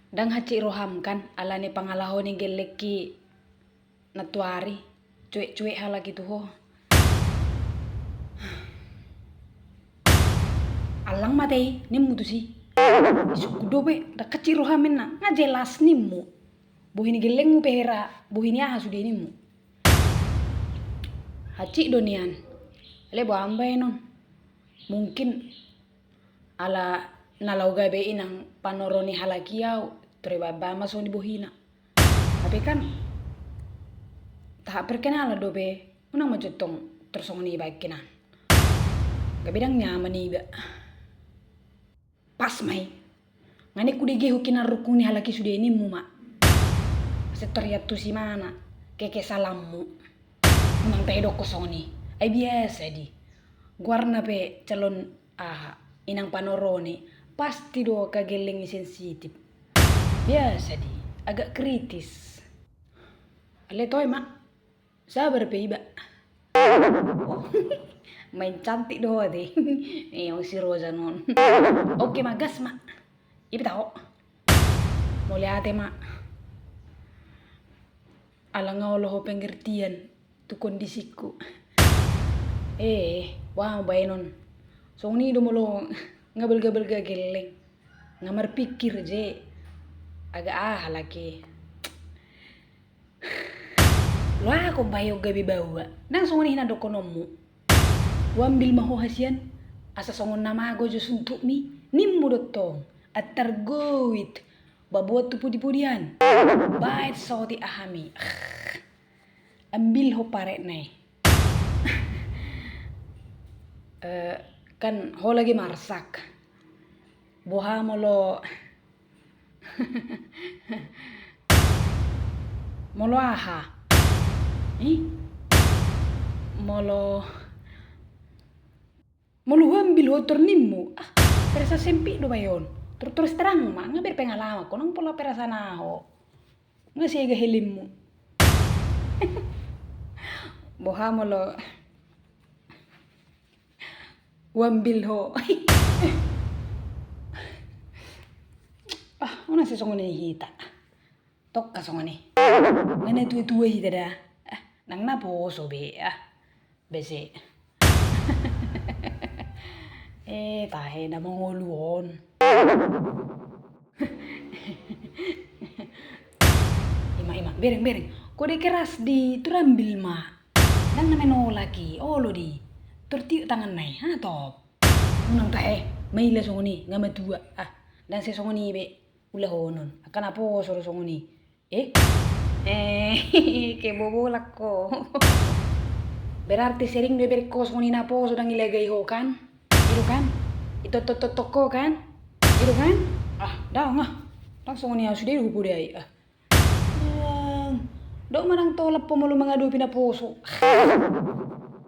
Dang haci roham kan alane pangalaho ni geleki natuari cuek-cuek halaki tuh ho. Alang matei nimmu tu si. Isuk dobe da kaci rohamen na ngajelas nimmu. Buhini gelengmu pehera, buhini aha sudah nimmu. Haci donian. Le ambai non. Mungkin ala nalau gabe inang panoroni halakiau trebaba masoni bohina. Tapi kan tahap perkenalan dobe unang majotong tersongoni bakinan. Gabidang nyaman iba. Pas mai. Ngani kudege hukina rukuni halaki sudah inimmu mak. Seteriat tu si mana keke salammu. Unang pedok kosoni. Ay biasa di. Guarna pe calon aha inang panoroni pasti do kagelengi sensitif. Biasa di, agak kritis. Ale toy mak, sabar pe iba. Oh, main cantik do deh. Si Rosa non. Oke magas mak. Iba tau. Mau lihat mak. Alangau loho pengertian tu kondisiku. Wah bainon. Song ni do molo ngabel-gabel gageleng. Ngamar pikir je. Agak laki. Lo ako bayo gabi bawa. Nang song ni hinado konomu. Wambil maho hasian. Asa songon nama ago jos untuk mi. Nimmu dotong. Atar goit. Babuat tu pudi-pudian. Bait soti ahami. Ambil ho parek nai. Kan ho lagi marsak. Boha molo molo aha. Molo ambil ho tornimmu. Perasa sempit do bayon. Terus terang mak ngaber pengalaman ko nang pola perasa naho. Ngasih ga helimmu. Boha molo wambil ho. Una si songone hita. Tokka songone. Ngene tuwe hita dah. Nang naposo be. Bese. Tahe na mongoluon. Ima, bereng. Kode keras di turambil ma. Nang nameno lagi. Lo di. Tertiuk tangan nai. Top. Unang tahe. Maila songoni. Ngama tua. Dan se songoni be. Ulah honon. Akan apa soro songoni. Ke bobo lako. Berarti sering dia berko songoni napo sudah ngilagai ho kan? Itu kan? Itu toko kan? Itu kan? Dah ngah. Langsung ni sudah dihupu dia. Dok marang tolap pemalu mengadu pinaposo.